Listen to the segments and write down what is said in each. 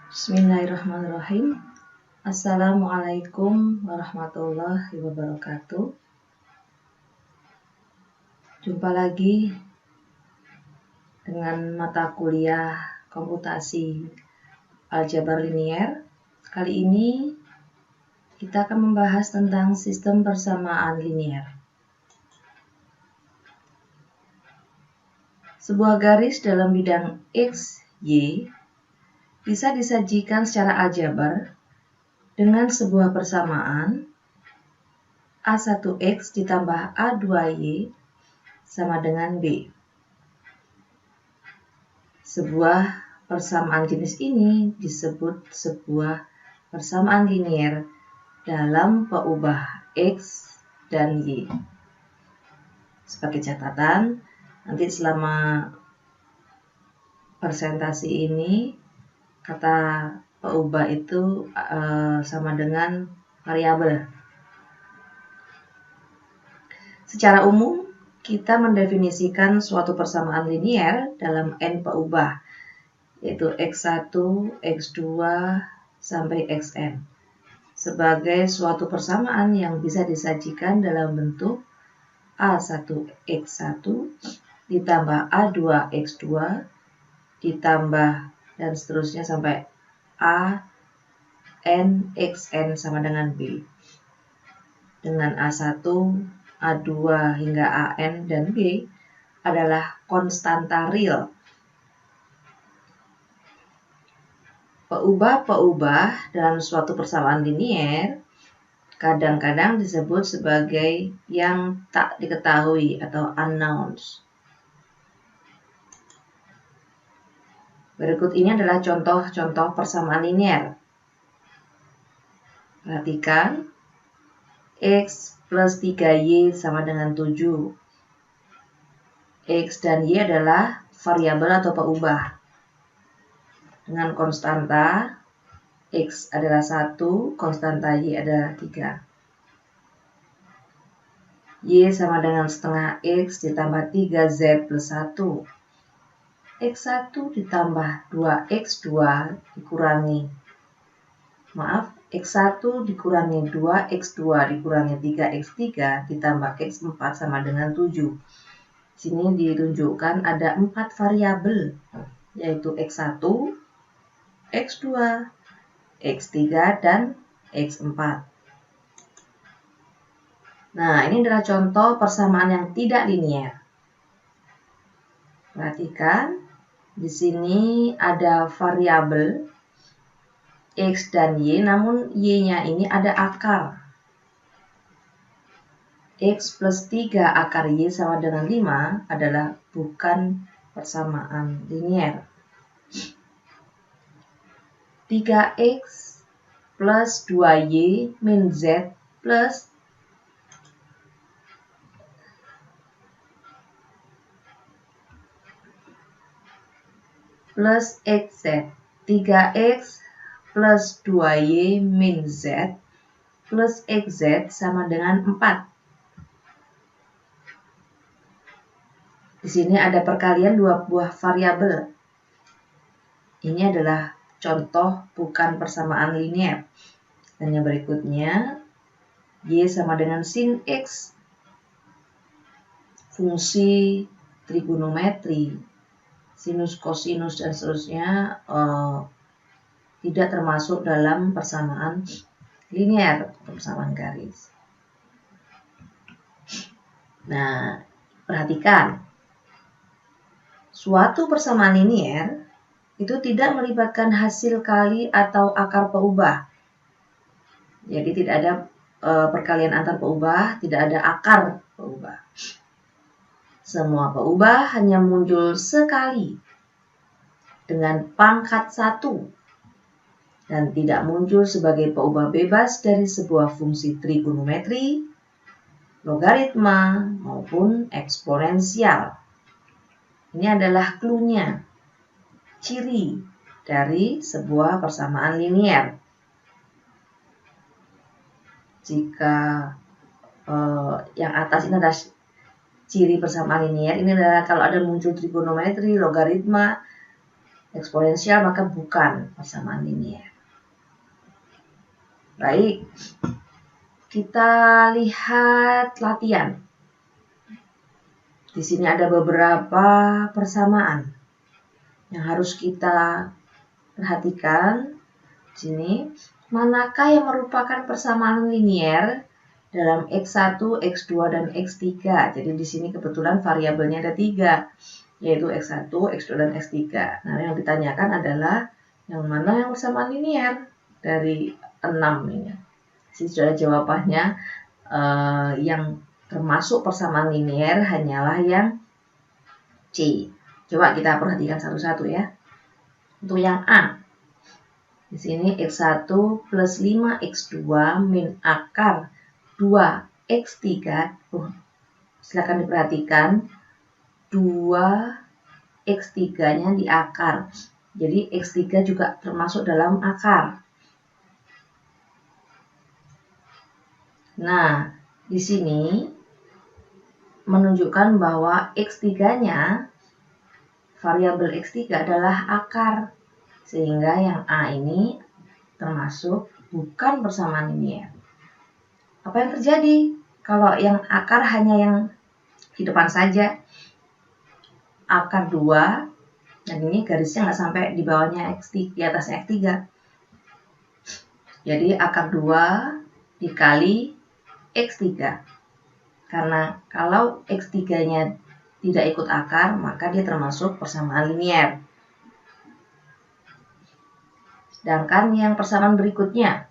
Bismillahirrahmanirrahim. Assalamualaikum warahmatullahi wabarakatuh. Jumpa lagi dengan mata kuliah komputasi aljabar linier. Kali ini kita akan membahas tentang sistem persamaan linier. Sebuah garis dalam bidang X, Y bisa disajikan secara aljabar dengan sebuah persamaan A1X ditambah A2Y sama dengan B. Sebuah persamaan jenis ini disebut sebuah persamaan linier dalam peubah X dan Y. Sebagai catatan, nanti selama presentasi ini kata peubah itu sama dengan variabel. Secara umum, kita mendefinisikan suatu persamaan linier dalam n peubah, yaitu x1, x2, sampai xn, sebagai suatu persamaan yang bisa disajikan dalam bentuk A1x1 ditambah A2x2 ditambah dan seterusnya sampai A n xn sama dengan B, dengan A1, A2 hingga AN dan B adalah konstanta real. Peubah-peubah dalam suatu persamaan linier kadang-kadang disebut sebagai yang tak diketahui atau unknowns. Berikut ini adalah contoh-contoh persamaan linier. Perhatikan, X plus 3Y sama dengan 7. X dan Y adalah variabel atau peubah. Dengan konstanta, X adalah 1, konstanta Y adalah 3. Y sama dengan setengah X ditambah 3Z plus 1. X1 ditambah 2X2 dikurangi. X1 dikurangi 2X2 dikurangi 3X3 ditambah X4 sama dengan 7. Di sini ditunjukkan ada 4 variabel, yaitu X1, X2, X3, dan X4. Nah, ini adalah contoh persamaan yang tidak linier. Perhatikan, di sini ada variabel X dan Y, namun Y-nya ini ada akar. X plus 3 akar Y sama dengan 5 adalah bukan persamaan linier. 3X plus 2Y min Z plus XZ. 3X plus 2Y min Z plus XZ sama dengan 4. Di sini ada perkalian dua buah variabel. Ini adalah contoh bukan persamaan linier. Dan yang berikutnya, Y sama dengan sin X. Fungsi trigonometri, sinus, kosinus, dan seterusnya tidak termasuk dalam persamaan linier, persamaan garis. Nah, perhatikan. Suatu persamaan linier itu tidak melibatkan hasil kali atau akar peubah. Jadi tidak ada perkalian antar peubah, tidak ada akar peubah. Semua peubah hanya muncul sekali dengan pangkat 1 dan tidak muncul sebagai peubah bebas dari sebuah fungsi trigonometri, logaritma, maupun eksponensial. Ini adalah clue-nya, ciri dari sebuah persamaan linier. Jika yang atas ini adalah ciri persamaan linier, ini adalah kalau ada muncul trigonometri, logaritma, eksponensial maka bukan persamaan linier. Baik, kita lihat latihan. Di sini ada beberapa persamaan yang harus kita perhatikan. Di sini, manakah yang merupakan persamaan linier dalam X1, X2, dan X3? Jadi di sini kebetulan variabelnya ada 3, yaitu X1, X2, dan X3. Nah, yang ditanyakan adalah yang mana yang persamaan linier dari 6 ini. Sini sudah ada jawabannya. Yang termasuk persamaan linier hanyalah yang C. Coba kita perhatikan satu-satu ya. Untuk yang A, di sini X1 plus 5X2 min akar 2X3. Silakan diperhatikan 2X3-nya di akar. Jadi X3 juga termasuk dalam akar. Nah, di sini menunjukkan bahwa X3-nya, variabel X3 adalah akar. Sehingga yang A ini termasuk bukan persamaan linier. Apa yang terjadi kalau yang akar hanya yang di depan saja? Akar 2, dan ini garisnya nggak sampai di bawahnya X3, di atasnya X3. Jadi akar 2 dikali X3. Karena kalau X3-nya tidak ikut akar, maka dia termasuk persamaan linier. Sedangkan yang persamaan berikutnya,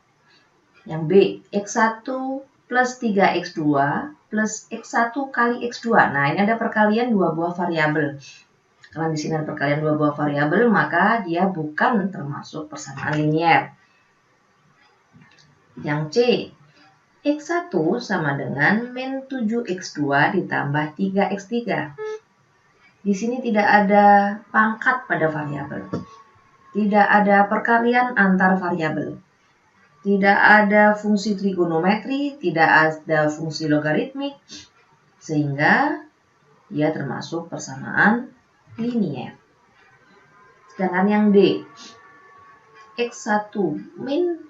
yang B, X1 plus 3X2 plus X1 kali X2. Nah, ini ada perkalian dua buah variabel. Karena di sini ada perkalian dua buah variabel, maka dia bukan termasuk persamaan linier. Yang C, X1 sama dengan min 7X2 ditambah 3X3. Di sini tidak ada pangkat pada variabel. Tidak ada perkalian antar variabel. Tidak ada fungsi trigonometri, tidak ada fungsi logaritmik, sehingga dia termasuk persamaan linier. Sedangkan yang D, X1 min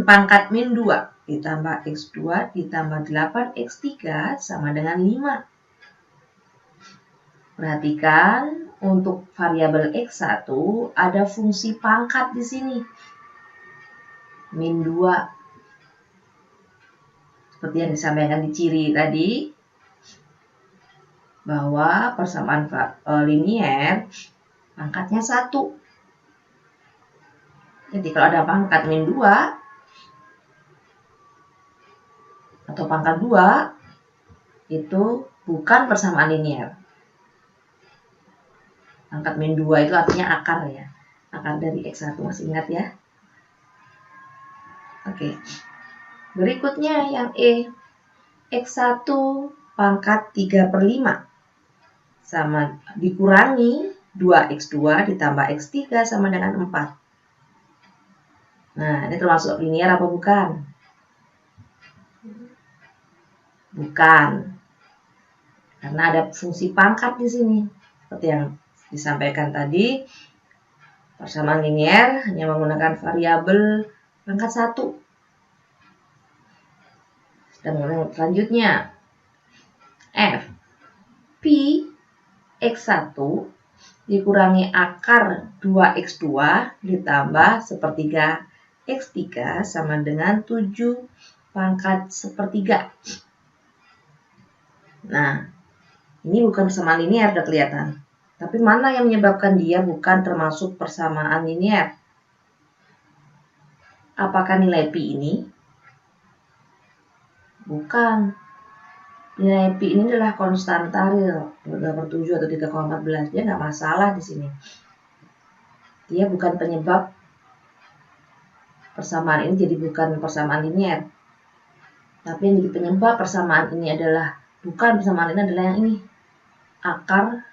pangkat min 2 ditambah X2 ditambah 8X3 sama dengan 5. Perhatikan, untuk variabel X1 ada fungsi pangkat di sini. Min 2. Seperti yang disampaikan di ciri tadi, bahwa persamaan linier pangkatnya 1. Jadi kalau ada pangkat min 2 atau pangkat 2, itu bukan persamaan linier. Pangkat min 2 itu artinya akar ya. Akar dari X1, masih ingat ya? Oke. Berikutnya yang E, X1 pangkat 3/5 sama dikurangi 2X2 ditambah X3 sama dengan 4. Nah, ini termasuk linier apa bukan? Bukan. Karena ada fungsi pangkat di sini. Seperti yang disampaikan tadi, persamaan linier hanya menggunakan variabel pangkat 1. Dan selanjutnya, F, P X1 dikurangi akar 2X2 ditambah sepertiga X3 sama dengan 7 pangkat sepertiga. Nah, ini bukan persamaan linier, udah kelihatan. Tapi mana yang menyebabkan dia bukan termasuk persamaan linier? Apakah nilai Pi ini? Bukan. Nilai Pi ini adalah konstanta real, 2/7 atau 3,14. Dia nggak masalah di sini. Dia bukan penyebab persamaan ini jadi bukan persamaan linier. Tapi yang jadi penyebab persamaan ini adalah bukan persamaan ini adalah yang ini. Akar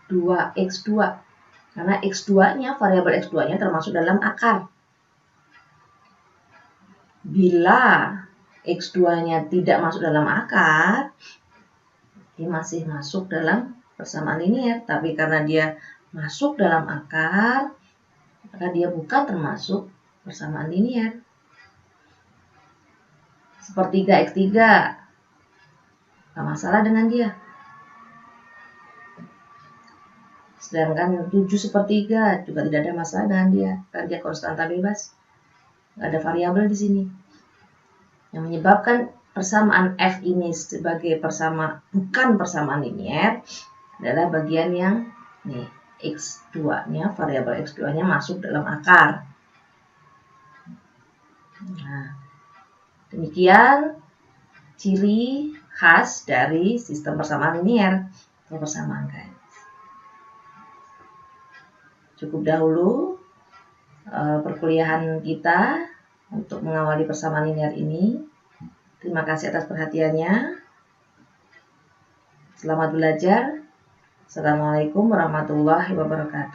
2X2. Karena X2-nya, variabel X2-nya termasuk dalam akar. Bila X2-nya tidak masuk dalam akar, dia masih masuk dalam persamaan linier. Tapi karena dia masuk dalam akar, maka dia bukan termasuk persamaan linier. Sepertiga X3, nggak masalah dengan dia. Sedangkan 7/3 juga tidak ada masalah dengan dia, karena dia konstanta bebas. Nggak ada variabel di sini. Yang menyebabkan persamaan F ini sebagai bukan persamaan linier adalah bagian yang nih, X2-nya, variabel X2-nya masuk dalam akar. Nah, demikian ciri khas dari sistem persamaan linier atau persamaan garis. Cukup dahulu perkuliahan kita untuk mengawali persamaan linier ini. Terima kasih atas perhatiannya. Selamat belajar. Assalamualaikum warahmatullahi wabarakatuh.